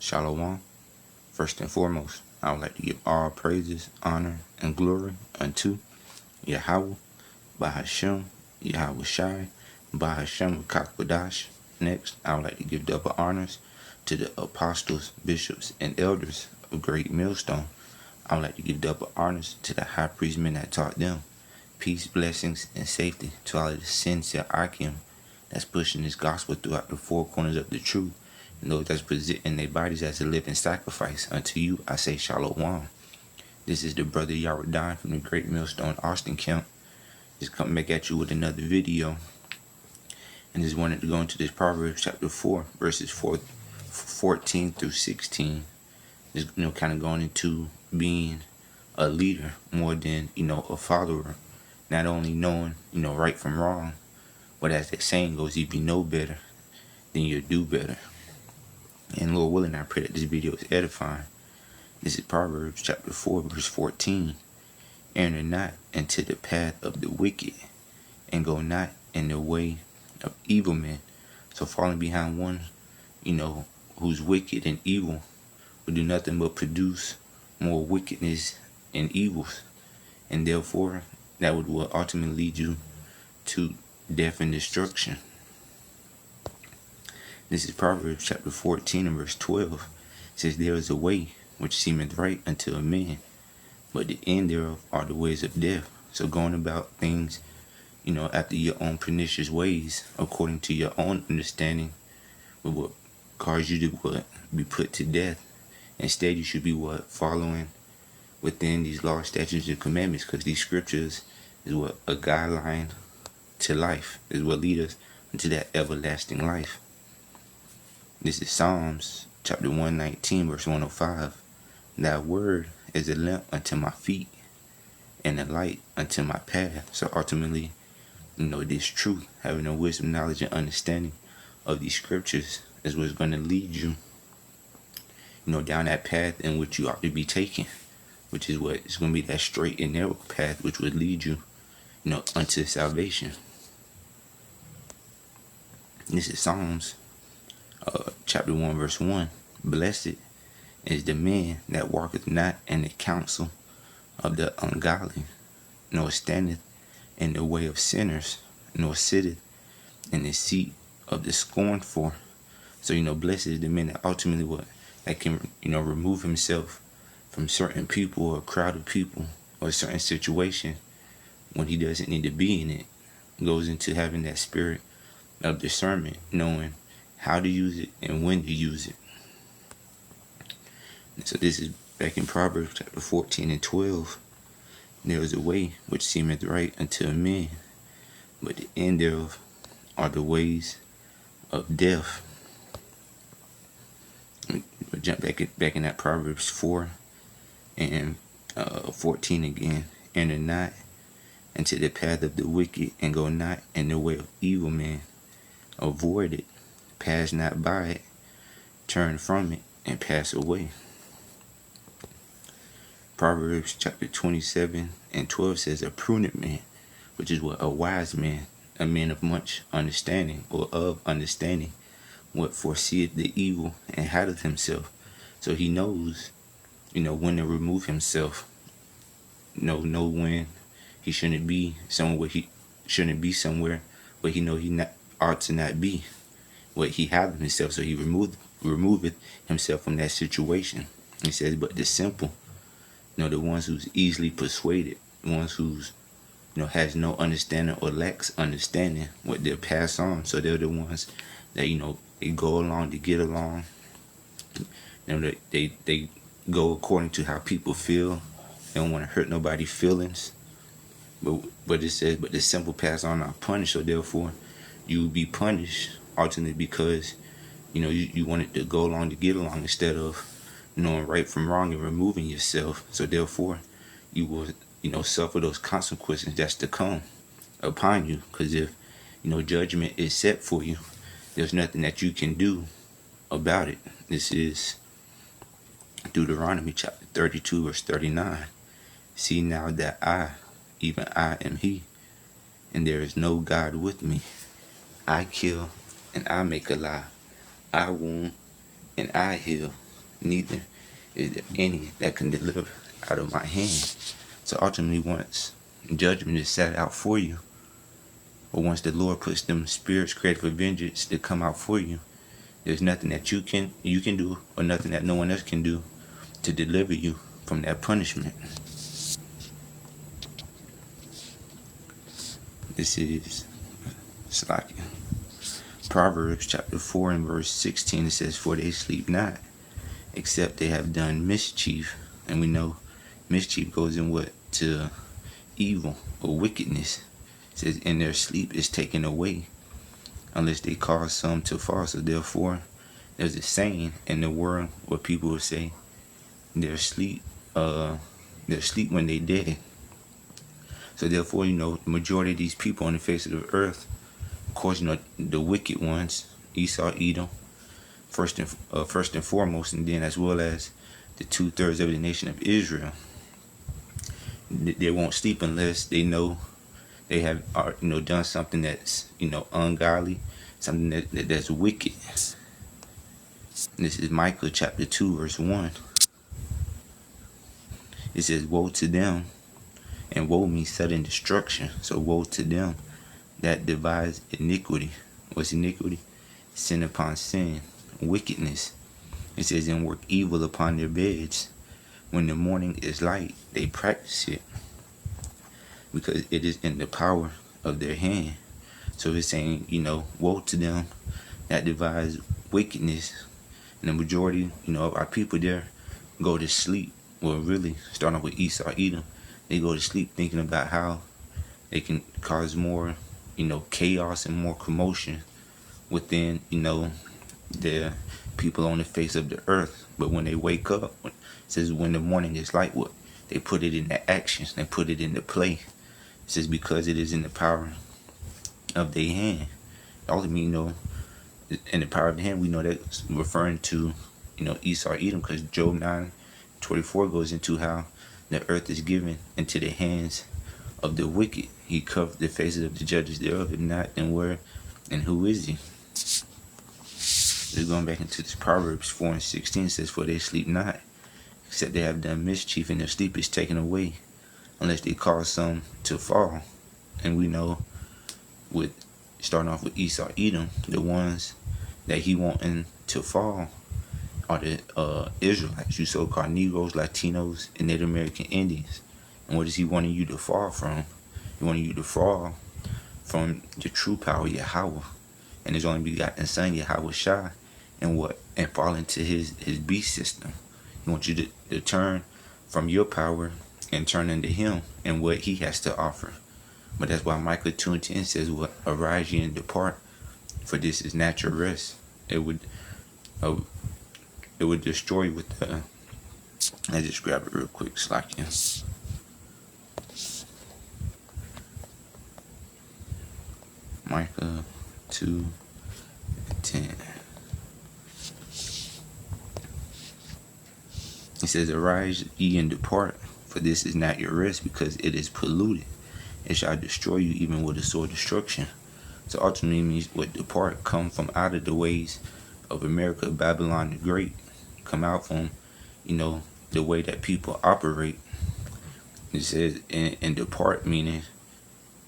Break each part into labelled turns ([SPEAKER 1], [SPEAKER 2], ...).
[SPEAKER 1] Shalom. First and foremost, I would like to give all praises, honor, and glory unto Yahweh, Bahashem, Yahweh Shai, Bahashem Kakwadash. Next, I would like to give double honors to the apostles, bishops, and elders of Great Millstone. I would like to give double honors to the high priest men that taught them. Peace, blessings, and safety to all of the sincere Akim that's pushing this gospel throughout the four corners of the truth. And those that's presenting their bodies as a living sacrifice. Unto you, I say Shalom. This is the brother Yaradon from the Great Millstone Austin Camp. Just come back at you with another video. And just wanted to go into this Proverbs chapter 4, verses 14 through 16. Just, kind of going into being a leader more than, a follower. Not only knowing, right from wrong, but as that saying goes, if you know better, then you'll do better. And Lord willing, I pray that this video is edifying. This is Proverbs chapter 4, verse 14. Enter not into the path of the wicked, and go not in the way of evil men. So falling behind one, who's wicked and evil, will do nothing but produce more wickedness and evils. And therefore, that would ultimately lead you to death and destruction. This is Proverbs chapter 14 and verse 12. It says, there is a way which seemeth right unto a man, but the end thereof are the ways of death. So going about things, after your own pernicious ways, according to your own understanding, will cause you to be put to death. Instead, you should be following within these laws, statutes, and commandments, because these scriptures is a guideline to life, is what leads us into that everlasting life. This is Psalms chapter 119, verse 105. Thy word is a lamp unto my feet and a light unto my path. So ultimately, this truth, having a wisdom, knowledge, and understanding of these scriptures is what's going to lead you, down that path in which you ought to be taken, which is what is going to be that straight and narrow path which would lead you, unto salvation. This is Psalms chapter 1, verse 1. Blessed is the man that walketh not in the counsel of the ungodly, nor standeth in the way of sinners, nor sitteth in the seat of the scornful. So, blessed is the man that ultimately that can, remove himself from certain people or a crowd of people or a certain situation when he doesn't need to be in it. Goes into having that spirit of discernment, knowing how to use it and when to use it. So this is back in Proverbs chapter 14 and 12. There is a way which seemeth right unto a man, but the end thereof are the ways of death. We'll jump back in that Proverbs 4 and 14 again. Enter not into the path of the wicked, and go not in the way of evil men. Avoid it, pass not by it, turn from it, and pass away. Proverbs chapter 27 and 12 says, a prudent man, which is a wise man, a man of much understanding, or of understanding, what foreseeth the evil and hideth himself. So he knows, when to remove himself. Know when he shouldn't be somewhere where he know he ought to not be. What he hideth himself, so he removeth himself from that situation. He says, but the simple, the ones who's easily persuaded, the ones who's has no understanding or lacks understanding, what they'll pass on. So they're the ones that they go along to get along. They go according to how people feel. They don't want to hurt nobody's feelings. But it says, but the simple pass on are punished. So therefore, you will be punished ultimately because you wanted to go along to get along instead of knowing right from wrong and removing yourself. So therefore, you will suffer those consequences that's to come upon you. Because if judgment is set for you, there's nothing that you can do about it. This is Deuteronomy chapter 32 verse 39. See now that I, even I, am he, and there is no God with me. I kill and I make alive. I wound and I heal. neither is there any that can deliver out of my hand. So ultimately, once judgment is set out for you, or once the Lord puts them spirits created for vengeance to come out for you, there's nothing that you can do, or nothing that no one else can do to deliver you from that punishment. This is Slakia. Proverbs chapter 4 and verse 16, it says, "For they sleep not, except they have done mischief." And we know mischief goes in what? To evil or wickedness. It says, "And their sleep is taken away, unless they cause some to fall." So therefore, there's a saying in the world where people will say, they're asleep when they dead. So therefore, the majority of these people on the face of the earth, of course, the wicked ones, Esau, Edom, first and foremost, and then as well as the 2/3 of the nation of Israel, they won't sleep unless they know they have done something that's ungodly, something that's wicked. This is Micah chapter 2 verse 1. It says, "Woe to them," and woe means sudden destruction. So woe to them that devise iniquity. What's iniquity? Sin upon sin, wickedness. It says, "And work evil upon their beds. When the morning is light, they practice it, because it is in the power of their hand." So it's saying, woe to them that devise wickedness. And the majority, of our people there go to sleep. Well, really, starting off with Esau, Edom, they go to sleep thinking about how they can cause more, chaos and more commotion within, the people on the face of the earth. But when they wake up, it says when the morning is light, what? They put it into action. They put it into play. It says because it is in the power of their hand. Ultimately, in the power of the hand, we know that's referring to, Esau, Edom, because Job 9:24 goes into how the earth is given into the hands of the wicked. He covered the faces of the judges thereof. If not, then where and who is he? We're going back into this Proverbs 4 and 16, says, "For they sleep not, except they have done mischief, and their sleep is taken away, unless they cause some to fall." And we know, with starting off with Esau, Edom, the ones that he wanting to fall are the Israelites, you so-called Negroes, Latinos, and Native American Indians. And what is he wanting you to fall from? He wanting you to fall from the true power, Yahweh, and his only begotten Son, Yahweh Shai, and fall into his beast system. He wants you to turn from your power and turn into him and what he has to offer. But that's why Micah 2:10 says, "What? Arise ye and depart, for this is natural rest." It would destroy you with the. I just grab it real quick, Slakia. Micah 2:10. It says, "Arise ye and depart, for this is not your rest, because it is polluted. It shall destroy you even with a sore destruction." So ultimately means what? Depart, come from out of the ways of America, Babylon the Great. Come out from, the way that people operate. It says, and depart, meaning, it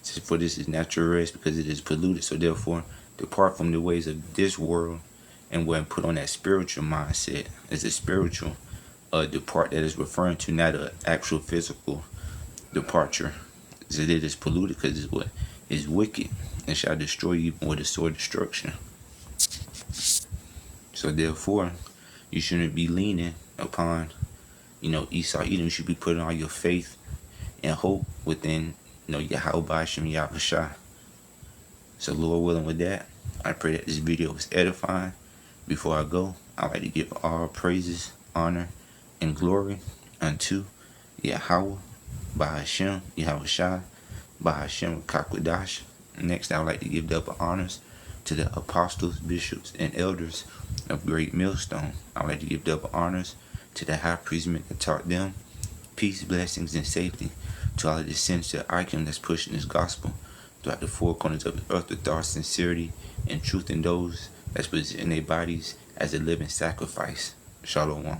[SPEAKER 1] says, "For this is natural rest, because it is polluted." So therefore, depart from the ways of this world and put on that spiritual mindset. It's a spiritual depart that is referring to, not an actual physical departure. So it is polluted because it's what? Is wicked, and shall destroy you with a sore destruction. So therefore, you shouldn't be leaning upon, Esau, Edom. You should be putting all your faith and hope within, Yahweh Hashem, Yahweh Shai. So Lord willing, with that, I pray that this video was edifying. Before I go, I'd like to give all praises, honor, and glory unto Yahweh, Bahashem, Yahweh Shai, Bahashem Kakwadash. Next, I would like to give double honors to the apostles, bishops, and elders of Great Millstone. I would like to give double honors to the high priestmen that taught them. Peace, blessings, and safety to all of the sincere icon that's pushing this gospel throughout the four corners of the earth with our sincerity and truth in those that's presenting their bodies as a living sacrifice. Shalom.